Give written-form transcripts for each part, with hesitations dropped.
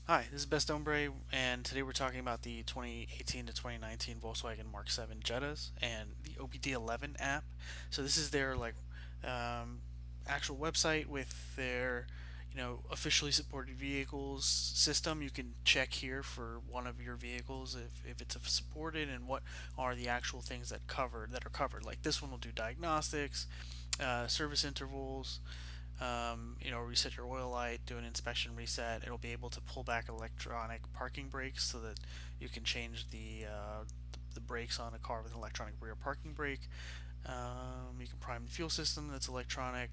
Hi, this is Best Hombre, and today we're talking about the 2018 to 2019 Volkswagen Mark 7 Jettas and the OBD11 app. So this is their um, actual website with their officially supported vehicles system. You can check here for one of your vehicles if it's supported and what are the actual things that are covered. Like this one will do diagnostics, service intervals, reset your oil light, do an inspection reset. It'll be able to pull back electronic parking brakes so that you can change the brakes on a car with an electronic rear parking brake. You can prime the fuel system that's electronic.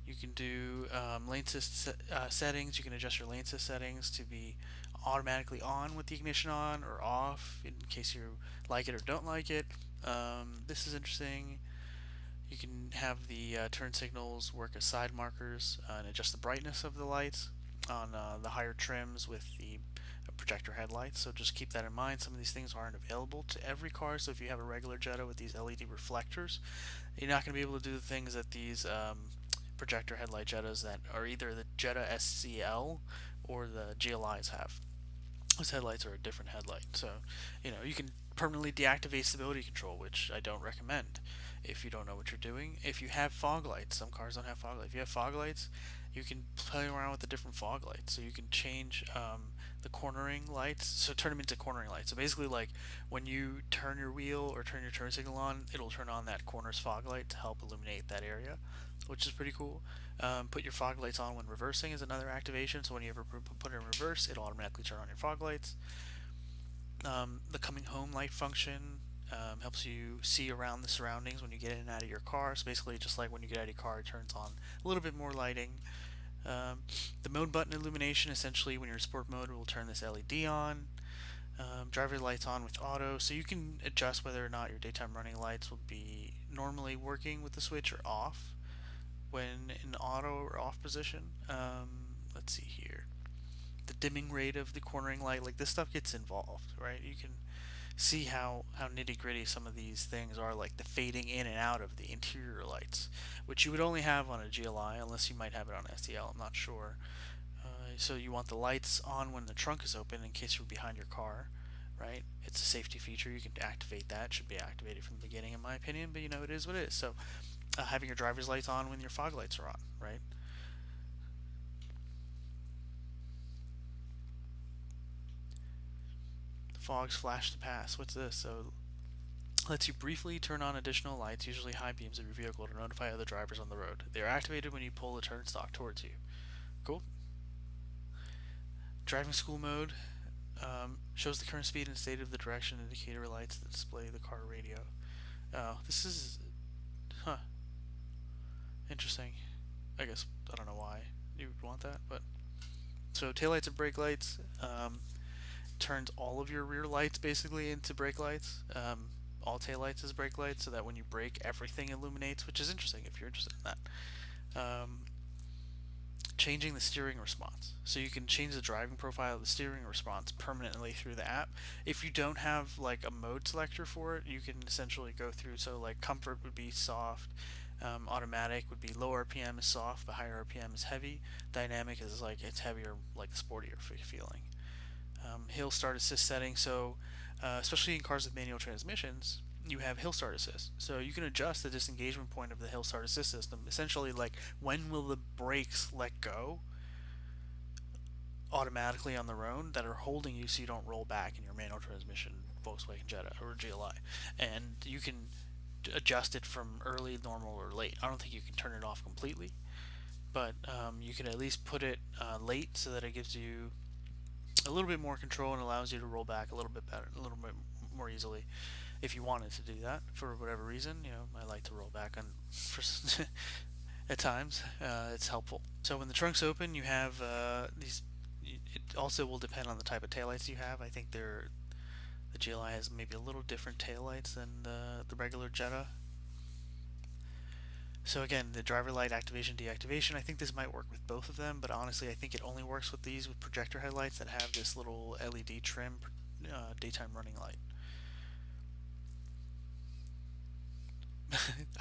You can do lane assist settings. You can adjust your lane assist settings to be automatically on with the ignition on or off in case you like it or don't like it. This is interesting. You can have the turn signals work as side markers and adjust the brightness of the lights on the higher trims with the projector headlights. So just keep that in mind. Some of these things aren't available to every car. So if you have a regular Jetta with these LED reflectors, you're not going to be able to do the things that these projector headlight Jettas that are either the Jetta SCL or the GLIs have. Those headlights are a different headlight. So, you can permanently deactivate stability control, which I don't recommend if you don't know what you're doing. If you have fog lights, some cars don't have fog lights. If you have fog lights, you can play around with the different fog lights. So you can change the cornering lights, so turn them into cornering lights. So basically, like when you turn your wheel or turn your turn signal on, it'll turn on that corner's fog light to help illuminate that area, which is pretty cool. Put your fog lights on when reversing is another activation. So when you ever put it in reverse, it'll automatically turn on your fog lights. The coming home light function helps you see around the surroundings when you get in and out of your car. So basically, just like when you get out of your car, it turns on a little bit more lighting. Um, the mode button illumination, essentially, when you're in sport mode, will turn this LED on. Driver lights on with auto, so you can adjust whether or not your daytime running lights will be normally working with the switch or off when in auto or off position. Let's see here. The dimming rate of the cornering light, like this stuff gets involved, right? You can see how nitty gritty some of these things are, like the fading in and out of the interior lights, which you would only have on a GLI unless you might have it on STL. I'm not sure. So you want the lights on when the trunk is open in case you're behind your car, right? It's a safety feature. You can activate that. It should be activated from the beginning, in my opinion. But it is what it is. So having your driver's lights on when your fog lights are on, right? The fogs flash to pass. What's this? So lets you briefly turn on additional lights, usually high beams of your vehicle, to notify other drivers on the road. They are activated when you pull the turn stalk towards you. Cool. Driving school mode shows the current speed and state of the direction indicator lights that display the car radio. Oh, this is interesting. I guess I don't know why you would want that, but so taillights and brake lights turns all of your rear lights basically into brake lights. All taillights as brake lights, so that when you brake, everything illuminates, which is interesting if you're interested in that. Changing the steering response. So you can change the driving profile of the steering response permanently through the app. If you don't have like a mode selector for it, you can essentially go through. So like comfort would be soft, automatic would be low RPM is soft, but higher RPM is heavy. Dynamic is like it's heavier, like sportier feeling. Hill start assist setting. So especially in cars with manual transmissions, you have hill start assist. So you can adjust the disengagement point of the hill start assist system. Essentially, like when will the brakes let go automatically on their own that are holding you so you don't roll back in your manual transmission Volkswagen Jetta or GLI. And you can adjust it from early, normal, or late. I don't think you can turn it off completely, but you can at least put it late so that it gives you a little bit more control and allows you to roll back a little bit better, a little bit more easily if you wanted to do that for whatever reason. I like to roll back on for at times. It's helpful. So when the trunk's open, you have these. It also will depend on the type of taillights you have. I think the GLI has maybe a little different taillights than the regular Jetta. So again, the driver light activation, deactivation, I think this might work with both of them, but honestly, I think it only works with these with projector headlights that have this little LED trim daytime running light.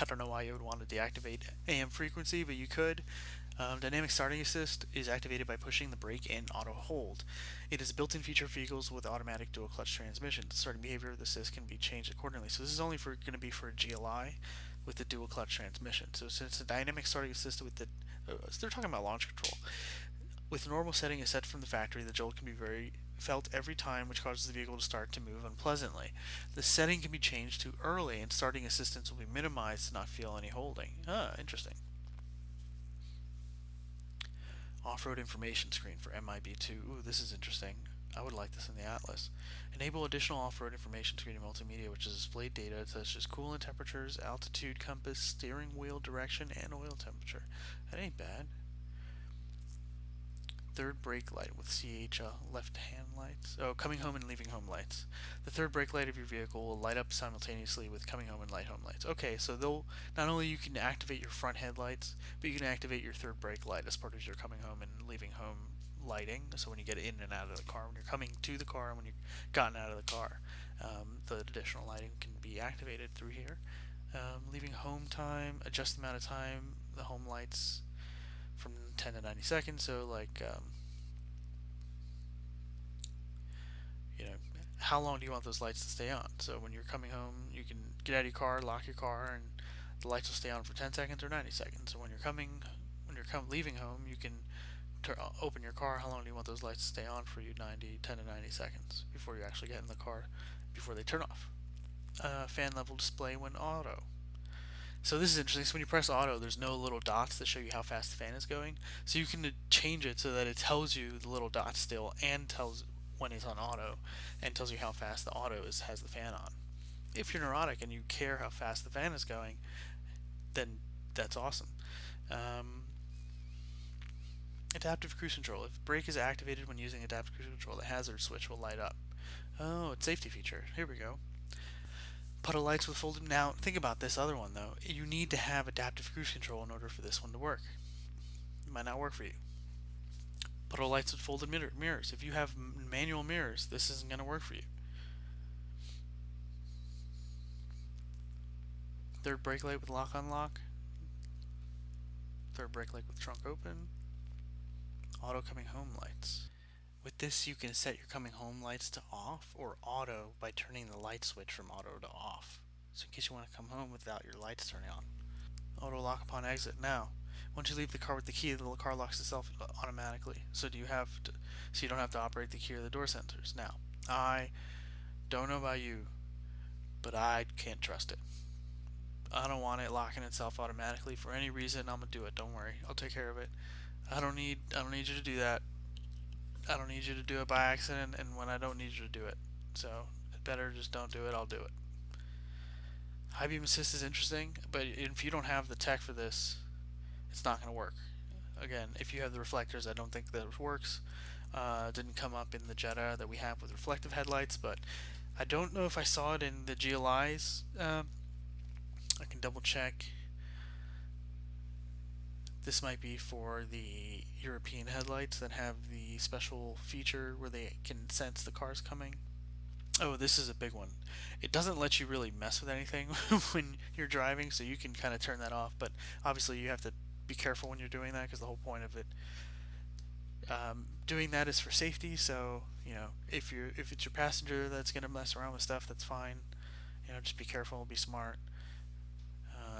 I don't know why you would want to deactivate AM frequency, but you could. Dynamic starting assist is activated by pushing the brake and auto hold. It is a built-in feature for vehicles with automatic dual clutch transmission. The starting behavior of the assist can be changed accordingly. So this is only going to be for a GLI with the dual clutch transmission. So since the dynamic starting assist with the they're talking about launch control. With normal setting is set from the factory, the jolt can be very felt every time, which causes the vehicle to start to move unpleasantly. The setting can be changed to early, and starting assistance will be minimized to not feel any holding. Interesting. Off-road information screen for MIB2. Ooh, this is interesting. I would like this in the Atlas. Enable additional off-road information screen in multimedia, which is displayed data such as coolant temperatures, altitude, compass, steering wheel direction, and oil temperature. That ain't bad. Third brake light with CH left-hand lights. Oh, coming home and leaving home lights. The third brake light of your vehicle will light up simultaneously with coming home and light home lights. Okay, so they'll not only you can activate your front headlights, but you can activate your third brake light as part of your coming home and leaving home lighting. So when you get in and out of the car, when you're coming to the car, and when you've gotten out of the car, the additional lighting can be activated through here. Leaving home time, adjust the amount of time the home lights from 10 to 90 seconds. So like you know, how long do you want those lights to stay on? So when you're coming home, you can get out of your car, lock your car, and the lights will stay on for 10 seconds or 90 seconds. So when you're leaving home, you can open your car. How long do you want those lights to stay on for you? 10 to 90 seconds before you actually get in the car, before they turn off. Fan level display when auto. So this is interesting. So when you press auto, there's no little dots that show you how fast the fan is going. So you can change it so that it tells you the little dots still, and tells when it's on auto, and tells you how fast the auto has the fan on. If you're neurotic and you care how fast the fan is going, then that's awesome. Adaptive cruise control. If brake is activated when using adaptive cruise control, the hazard switch will light up. Oh, it's safety feature. Here we go. Puddle lights with folded. Now, think about this other one though. You need to have adaptive cruise control in order for this one to work. It might not work for you. Puddle lights with folded mirrors. If you have manual mirrors, this isn't going to work for you. Third brake light with lock unlock. Third brake light with trunk open. Auto coming home lights. With this, you can set your coming home lights to off or auto by turning the light switch from auto to off. So in case you want to come home without your lights turning on. Auto lock upon exit. Now, once you leave the car with the key, the car locks itself automatically. So you don't have to operate the key or the door sensors. Now, I don't know about you, but I can't trust it. I don't want it locking itself automatically for any reason. I'm gonna do it. Don't worry, I'll take care of it. I don't need you to do that. I don't need you to do it by accident, and when I don't need you to do it. So better just don't do it. I'll do it. High beam assist is interesting, but if you don't have the tech for this, it's not going to work. Again, if you have the reflectors, I don't think that works. Didn't come up in the Jetta that we have with reflective headlights, but I don't know if I saw it in the GLIs. I can double check. This might be for the European headlights that have the special feature where they can sense the cars coming. Oh, this is a big one. It doesn't let you really mess with anything when you're driving, so you can kind of turn that off, but obviously you have to be careful when you're doing that, because the whole point of it doing that is for safety. So if it's your passenger that's going to mess around with stuff, that's fine. Just be careful, be smart.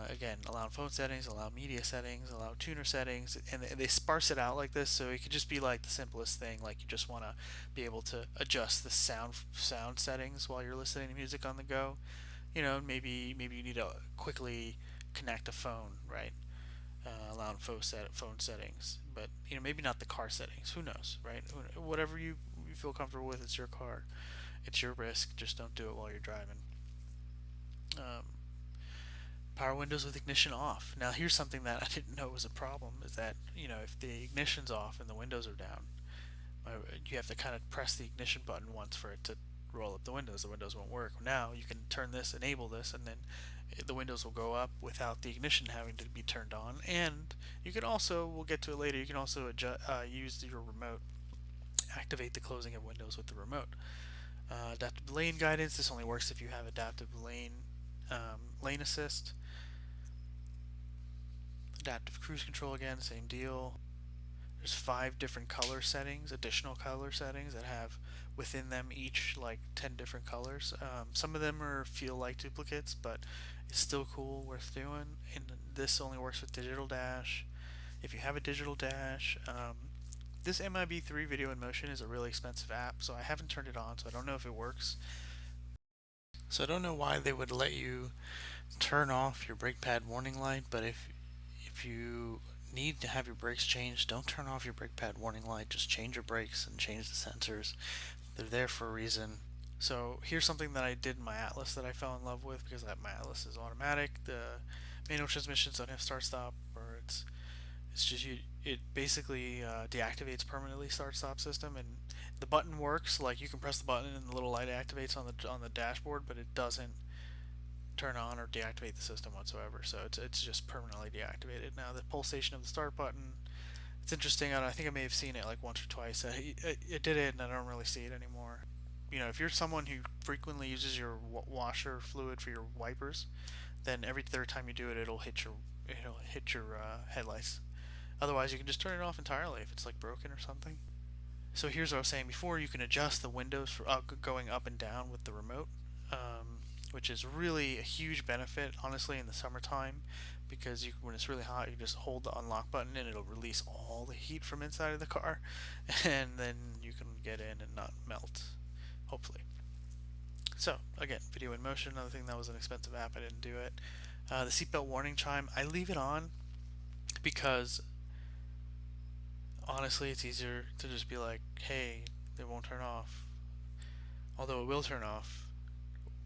Again, allow phone settings, allow media settings, allow tuner settings, and they sparse it out like this, so it could just be like the simplest thing, like you just want to be able to adjust the sound settings while you're listening to music on the go. Maybe you need to quickly connect a phone, right? Allowing phone settings, but maybe not the car settings. Who knows, right? Whatever you feel comfortable with, it's your car, it's your risk. Just don't do it while you're driving. Power windows with ignition off. Now here's something that I didn't know was a problem, is that if the ignition's off and the windows are down, you have to kind of press the ignition button once for it to roll up the windows. The windows won't work. Now you can enable this, and then the windows will go up without the ignition having to be turned on. And you can also, we'll get to it later, you can also use your remote, activate the closing of windows with the remote. Adaptive lane guidance. This only works if you have adaptive lane assist. Adaptive cruise control again, same deal. There's 5 different color settings, additional color settings that have within them each like 10 different colors. Some of them feel like duplicates, but it's still cool, worth doing. And this only works with digital dash. If you have a digital dash, this MIB3 Video in Motion is a really expensive app, so I haven't turned it on, so I don't know if it works. So I don't know why they would let you turn off your brake pad warning light, but if you need to have your brakes changed, don't turn off your brake pad warning light. Just change your brakes and change the sensors. They're there for a reason. So here's something that I did in my Atlas that I fell in love with because my Atlas is automatic. The manual transmissions don't have start stop, or it's just it basically deactivates permanently start stop system, and the button works. Like you can press the button and the little light activates on the dashboard, but it doesn't turn on or deactivate the system whatsoever. So it's just permanently deactivated. Now the pulsation of the start button, it's interesting. I think I may have seen it like once or twice. It did it, and I don't really see it anymore. You know, if you're someone who frequently uses your washer fluid for your wipers, then every third time you do it, it'll hit your headlights. Otherwise, you can just turn it off entirely if it's like broken or something. So here's what I was saying before: you can adjust the windows for going up and down with the remote, which is really a huge benefit, honestly, in the summertime, because when it's really hot, you just hold the unlock button and it'll release all the heat from inside of the car, and then you can get in and not melt, hopefully. So again, Video in Motion, another thing that was an expensive app, I didn't do it. The seatbelt warning chime, I leave it on because honestly, it's easier to just be like, hey, it won't turn off. Although it will turn off,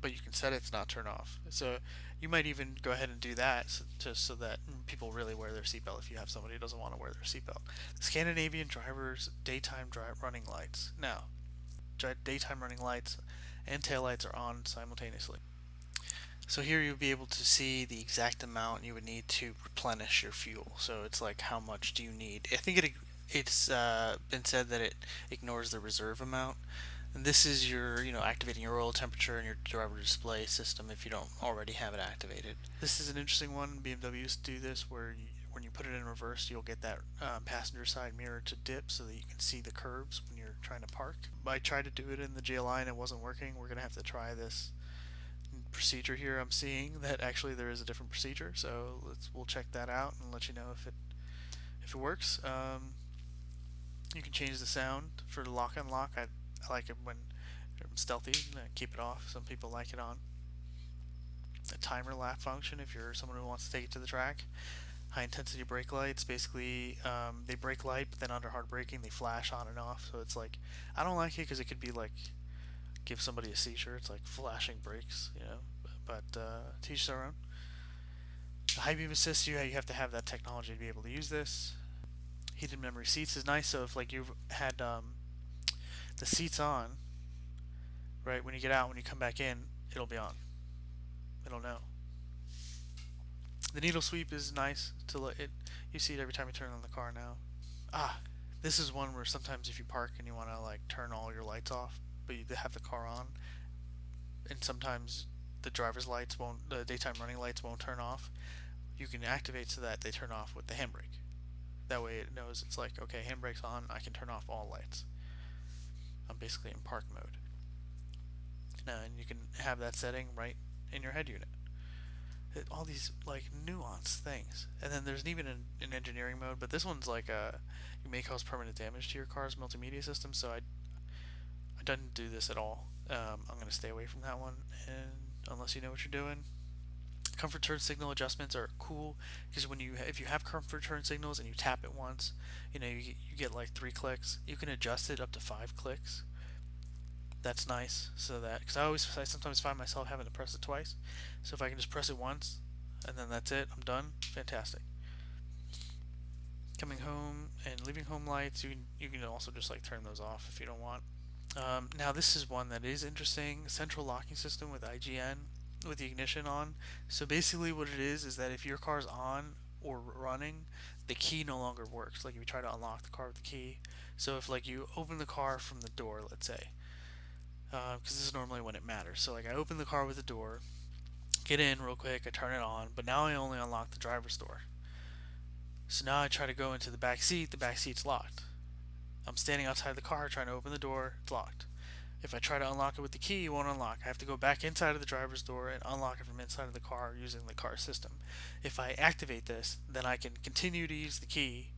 but you can set it to not turn off. So you might even go ahead and do that so that people really wear their seatbelt if you have somebody who doesn't want to wear their seatbelt. Scandinavian drivers daytime running lights. Now, daytime running lights and tail lights are on simultaneously. So here you'll be able to see the exact amount you would need to replenish your fuel. So it's like, how much do you need? I think it's been said that it ignores the reserve amount. And this is your, activating your oil temperature and your driver display system if you don't already have it activated. This is an interesting one. BMWs do this where when you put it in reverse, you'll get that passenger side mirror to dip so that you can see the curbs when you're trying to park. I tried to do it in the GLI and it wasn't working. We're going to have to try this procedure here. I'm seeing that actually there is a different procedure, so we'll check that out and let you know if it works. You can change the sound for the lock unlock. I like it when it's stealthy. Keep it off. Some people like it on. A timer lap function if you're someone who wants to take it to the track. High intensity brake lights, basically they brake light, but then under hard braking they flash on and off. So it's like, I don't like it because it could be like give somebody a seizure. It's like flashing brakes, but to each their own. High beam assist, you have to have that technology to be able to use this. Heated memory seats is nice. So if like you've had the seats on, right, when you get out, when you come back in, it'll be on. It'll know. The needle sweep is nice you see it every time you turn on the car now. This is one where sometimes if you park and you want to like turn all your lights off, but you have the car on, and sometimes the daytime running lights won't turn off. You can activate so that they turn off with the handbrake. That way it knows it's like, okay, handbrake's on, I can turn off all lights. I'm basically in park mode. And you can have that setting right in your head unit. All these like nuanced things. And then there's even an engineering mode, but this one's like you may cause permanent damage to your car's multimedia system, so I didn't do this at all. I'm going to stay away from that one, and unless you know what you're doing. Comfort turn signal adjustments are cool because if you have comfort turn signals and you tap it once, you get like 3 clicks. You can adjust it up to 5 clicks. That's nice. So that because I sometimes find myself having to press it twice. So if I can just press it once and then that's it, I'm done. Fantastic. Coming home and leaving home lights, you can also just like turn those off if you don't want. Now this is one that is interesting. Central locking system with IGN with the ignition on. So basically what it is that if your car's on or running, the key no longer works. Like if you try to unlock the car with the key. So if like you open the car from the door, let's say, because this is normally when it matters. So like I open the car with the door, get in real quick, I turn it on, but now I only unlock the driver's door. So now I try to go into the back seat. The back seat's locked. I'm standing outside the car trying to open the door. It's locked. If I try to unlock it with the key, it won't unlock. I have to go back inside of the driver's door and unlock it from inside of the car using the car system. If I activate this, then I can continue to use the key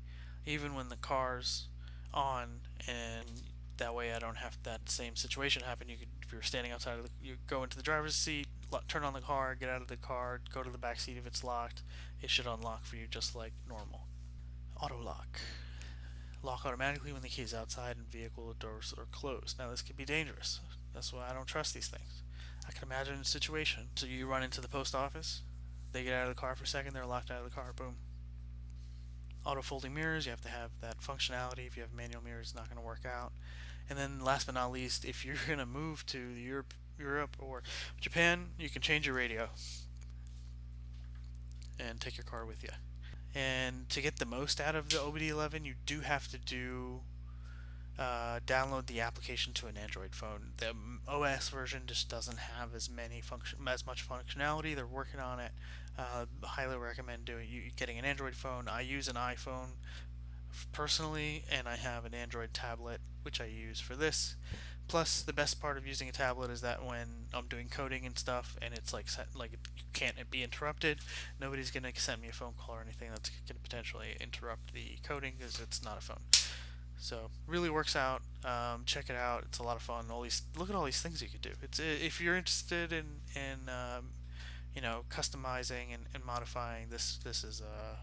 even when the car's on, and that way I don't have that same situation happen. You could, if you're standing outside of the, you go into the driver's seat, turn on the car, get out of the car, go to the back seat if it's locked. It should unlock for you just like normal. Auto lock. Lock automatically when the key is outside and vehicle doors are closed. Now this could be dangerous. That's why I don't trust these things. I can imagine a situation. So you run into the post office, they get out of the car for a second, they're locked out of the car, boom. Auto folding mirrors, you have to have that functionality. If you have manual mirrors, it's not going to work out. And then last but not least, if you're going to move to Europe or Japan, you can change your radio and take your car with you. And to get the most out of the OBDeleven, you do have to download the application to an Android phone. The OS version just doesn't have as much functionality. They're working on it. Highly recommend getting an Android phone. I use an iPhone personally, and I have an Android tablet which I use for this. Plus, the best part of using a tablet is that when I'm doing coding and stuff, and it's like you can't be interrupted, nobody's gonna send me a phone call or anything that's gonna potentially interrupt the coding because it's not a phone. So really works out. Check it out. It's a lot of fun. Look at all these things you could do. It's if you're interested in customizing and modifying this. This is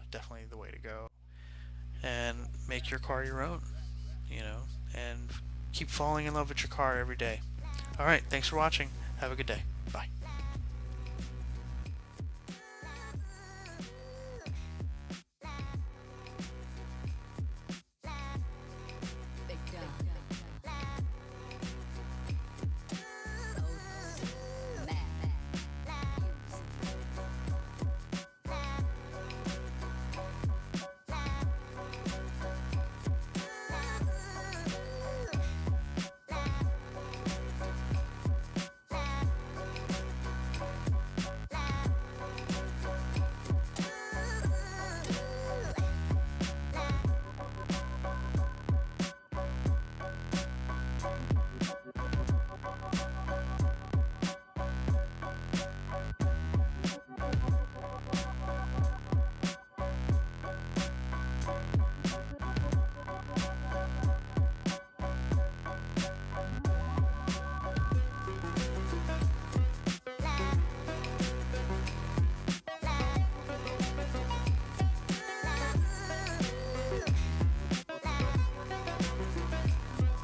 definitely the way to go. And make your car your own. And keep falling in love with your car every day. All right. Thanks for watching. Have a good day. Bye.